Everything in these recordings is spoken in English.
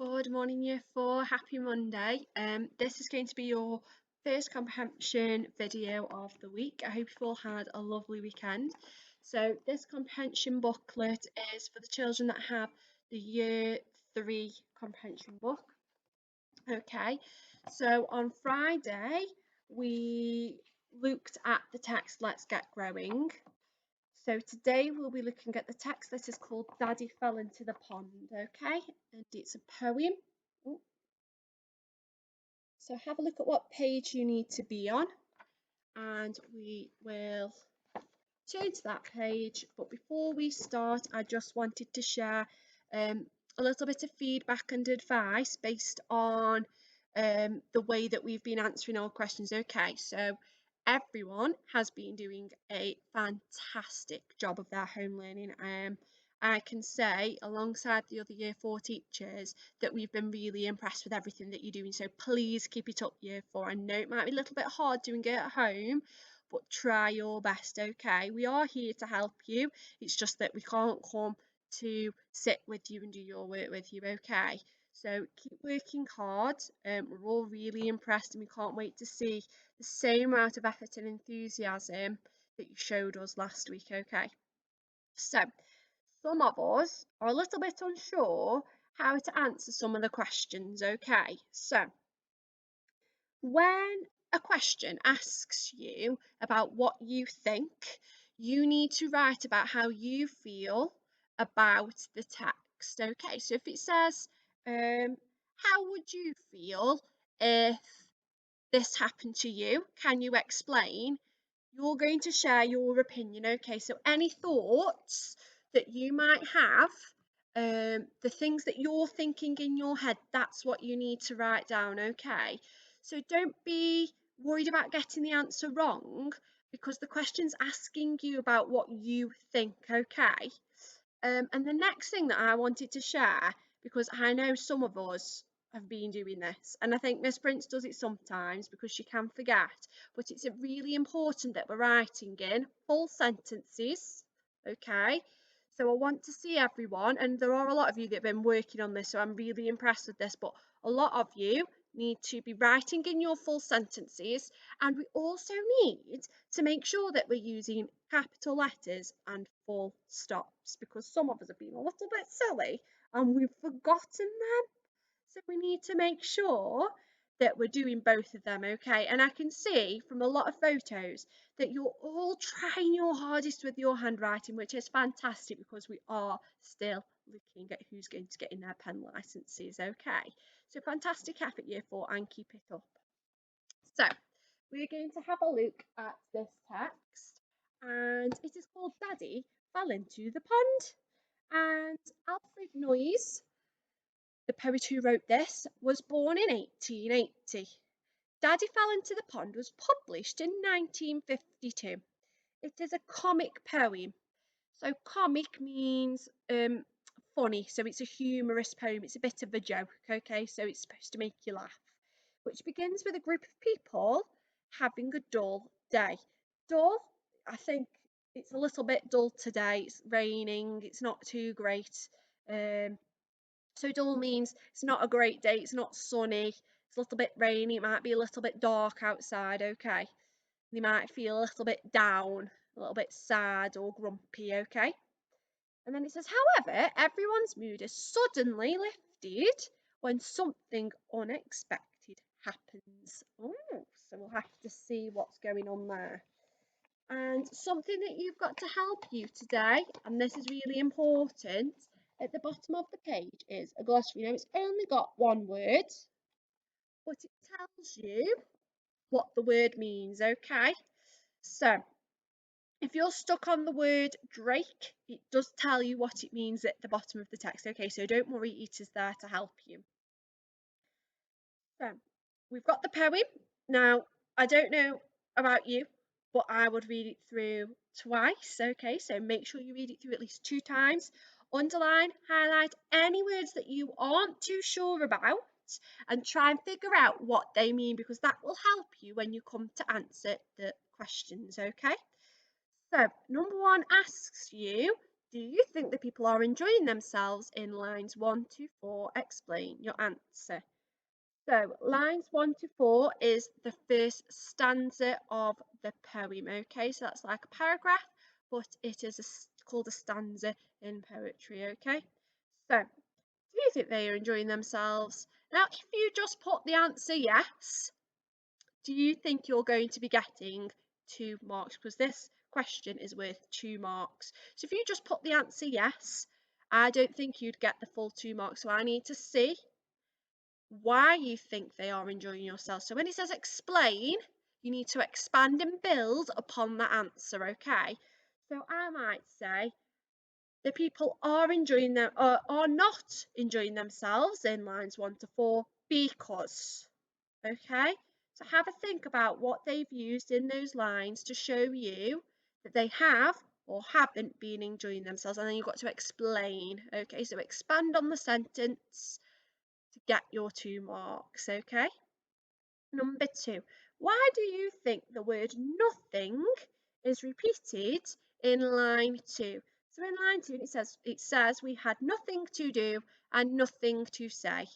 Good morning, Year 4. Happy Monday. This is going to be your first comprehension video of the week. I hope you've all had a lovely weekend. So this comprehension booklet is for the children that have the Year 3 comprehension book. Okay, so on Friday we looked at the text Let's Get Growing. So today we'll be looking at the text that is called Daddy Fell into the Pond, okay? And it's a poem. Ooh. So have a look at what page you need to be on and we will turn to that page. But before we start, I just wanted to share a little bit of feedback and advice based on the way that we've been answering our questions. Okay, so everyone has been doing a fantastic job of their home learning. I can say, alongside the other Year 4 teachers, that we've been really impressed with everything that you're doing. So please keep it up, Year 4. I know it might be a little bit hard doing it at home, but try your best, okay? We are here to help you. It's just that we can't come to sit with you and do your work with you, okay? So keep working hard. We're all really impressed and we can't wait to see the same amount of effort and enthusiasm that you showed us last week, okay? So some of us are a little bit unsure how to answer some of the questions, okay? So when a question asks you about what you think, you need to write about how you feel about the text. Okay, so if it says, how would you feel if this happened to you? Can you explain? You're going to share your opinion. Okay, so any thoughts that you might have, the things that you're thinking in your head, that's what you need to write down. Okay, so don't be worried about getting the answer wrong because the question's asking you about what you think. Okay, and the next thing that I wanted to share, because I know some of us have been doing this, and I think Miss Prince does it sometimes because she can forget, but it's really important that we're writing in full sentences, okay? So I want to see everyone, and there are a lot of you that have been working on this, so I'm really impressed with this, but a lot of you need to be writing in your full sentences, and we also need to make sure that we're using capital letters and full stops because some of us have been a little bit silly and we've forgotten them. So we need to make sure that we're doing both of them, okay? And I can see from a lot of photos that you're all trying your hardest with your handwriting, which is fantastic because we are still looking at who's going to get in their pen licenses, okay? So fantastic effort, Year 4, and keep it up. So we're going to have a look at this text, and it is called Daddy Fell into the Pond. And Alfred Noyes, the poet who wrote this, was born in 1880. Daddy Fell into the Pond was published in 1952. It is a comic poem. So comic means funny, so it's a humorous poem. It's a bit of a joke, okay? So it's supposed to make you laugh, which begins with a group of people having a dull day. Dull, I think it's a little bit dull today. It's raining, it's not too great. So dull means it's not a great day, it's not sunny, it's a little bit rainy, it might be a little bit dark outside, okay? They might feel a little bit down, a little bit sad or grumpy, okay? And then it says, however, everyone's mood is suddenly lifted when something unexpected happens. Oh, so we'll have to see what's going on there. And something that you've got to help you today, and this is really important, at the bottom of the page is a glossary. Now, it's only got one word, but it tells you what the word means, okay? So, if you're stuck on the word Drake, it does tell you what it means at the bottom of the text, okay? So don't worry, it is there to help you. So, we've got the poem. Now, I don't know about you, but I would read it through twice, okay? So make sure you read it through at least 2 times. Underline, highlight any words that you aren't too sure about and try and figure out what they mean because that will help you when you come to answer the questions, okay? So, number 1 asks you, do you think the people are enjoying themselves in lines 1 to 4? Explain your answer. So lines 1 to 4 is the first stanza of the poem. Okay, so that's like a paragraph, but it is called a stanza in poetry. Okay, so do you think they are enjoying themselves? Now, if you just put the answer yes, do you think you're going to be getting 2 marks? Because this question is worth 2 marks. So if you just put the answer yes, I don't think you'd get the full 2 marks. So I need to see why you think they are enjoying yourself. So when it says explain, you need to expand and build upon that answer, okay? So I might say the people are enjoying them or are not enjoying themselves in lines 1 to 4 because, okay? So have a think about what they've used in those lines to show you that they have or haven't been enjoying themselves, and then you've got to explain, okay? So expand on the sentence to get your 2 marks, okay? Number 2, why do you think the word nothing is repeated in line 2? So in line 2 it says we had nothing to do and nothing to say.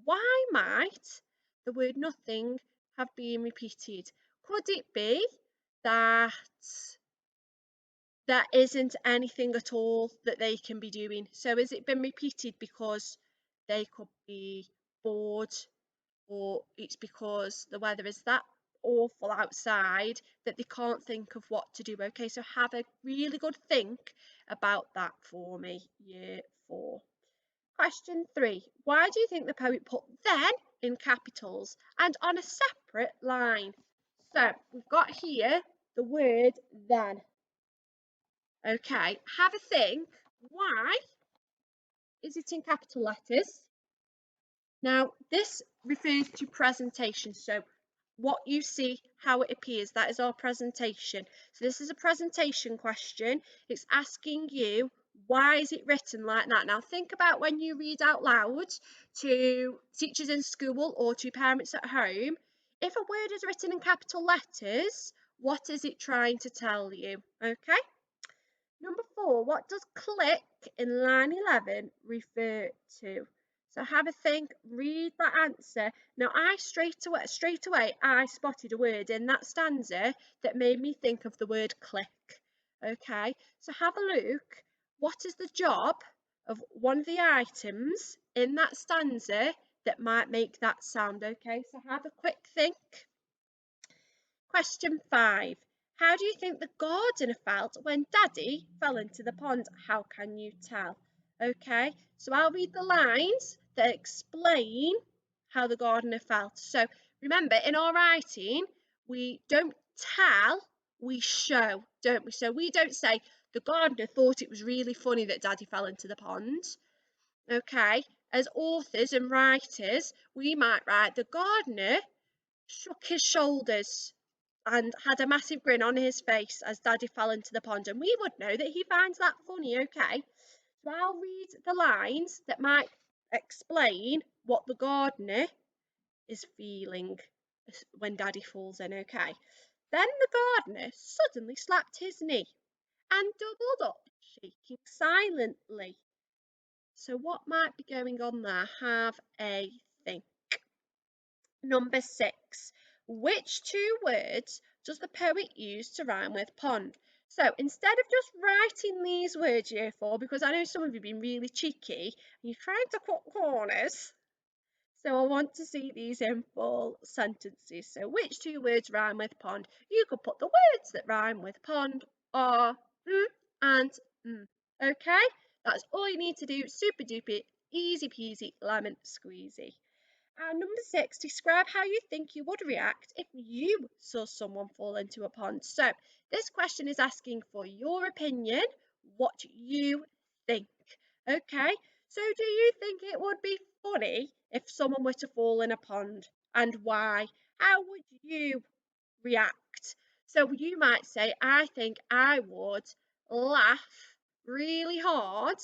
Why might the word nothing have been repeated? Could it be that there isn't anything at all that they can be doing? So has it been repeated because they could be bored, or it's because the weather is that awful outside that they can't think of what to do? Okay, so have a really good think about that for me, year 4. Question 3, why do you think the poet put then in capitals and on a separate line? So we've got here the word then. Okay, have a think. Why is it in capital letters? Now, this refers to presentation. So what you see, how it appears, that is our presentation. So this is a presentation question. It's asking you, why is it written like that? Now think about when you read out loud to teachers in school or to parents at home. If a word is written in capital letters, what is it trying to tell you? Okay. Number 4, what does click in line 11 refer to? So have a think, read that answer. Now I straight away I spotted a word in that stanza that made me think of the word click. Okay, so have a look. What is the job of one of the items in that stanza that might make that sound? Okay, so have a quick think. Question 5. How do you think the gardener felt when Daddy fell into the pond? How can you tell? Okay, so I'll read the lines that explain how the gardener felt. So remember, in our writing, we don't tell, we show, don't we? So we don't say the gardener thought it was really funny that Daddy fell into the pond. Okay, as authors and writers, we might write the gardener shook his shoulders and had a massive grin on his face as Daddy fell into the pond, and we would know that he finds that funny, okay? So I'll read the lines that might explain what the gardener is feeling when Daddy falls in, okay? Then the gardener suddenly slapped his knee and doubled up, shaking silently. So what might be going on there? Have a think. Number 6, which 2 words does the poet use to rhyme with pond? So instead of just writing these words, year 4, because I know some of you have been really cheeky and you're trying to cut corners, so I want to see these in full sentences. So which 2 words rhyme with pond? You could put the words that rhyme with pond are and mm. Okay, that's all you need to do. Super duper, easy peasy, lemon squeezy. And number 6, describe how you think you would react if you saw someone fall into a pond. So this question is asking for your opinion, what you think. Okay, so do you think it would be funny if someone were to fall in a pond, and why? How would you react? So you might say, I think I would laugh really hard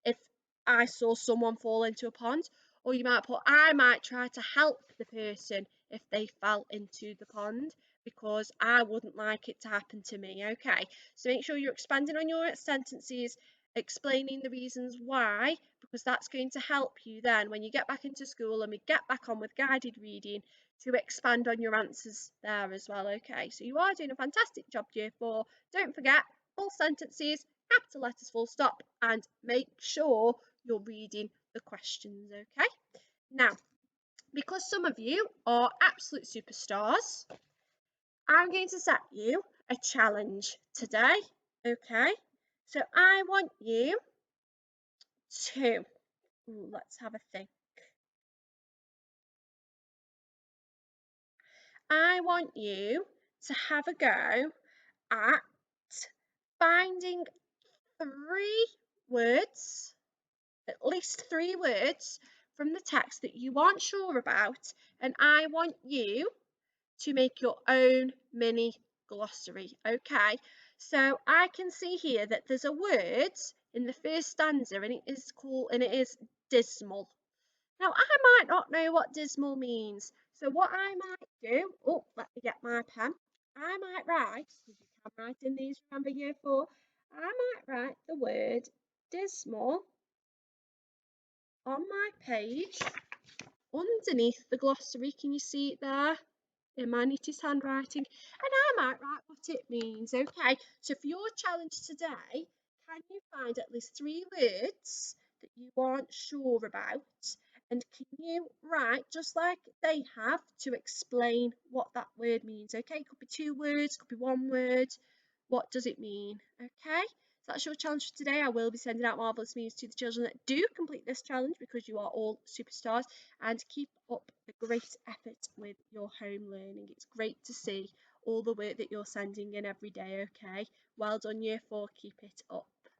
if I saw someone fall into a pond. Or you might put, I might try to help the person if they fell into the pond because I wouldn't like it to happen to me. Okay, so make sure you're expanding on your sentences, explaining the reasons why, because that's going to help you then when you get back into school and we get back on with guided reading to expand on your answers there as well. Okay, so you are doing a fantastic job, year 4. Don't forget full sentences, capital letters, full stop, and make sure you're reading the questions. Okay, now because some of you are absolute superstars, I'm going to set you a challenge today. Okay, so I want you to, let's have a think. I want you to have a go at finding 3 words, at least 3 words from the text that you aren't sure about, and I want you to make your own mini glossary. Okay, so I can see here that there's a word in the first stanza, and it is dismal. Now, I might not know what dismal means, so what I might do, oh, let me get my pen. I might write, because you can write in these, remember, year 4, I might write the word dismal on my page underneath the glossary. Can you see it there? In my neatest handwriting, and I might write what it means. Okay, so for your challenge today, can you find at least 3 words that you aren't sure about, and can you write just like they have to explain what that word means? Okay, it could be 2 words, could be 1 word. What does it mean? Okay, so that's your challenge for today. I will be sending out marvellous memes to the children that do complete this challenge, because you are all superstars, and keep up the great effort with your home learning. It's great to see all the work that you're sending in every day. Okay, well done, year 4, keep it up.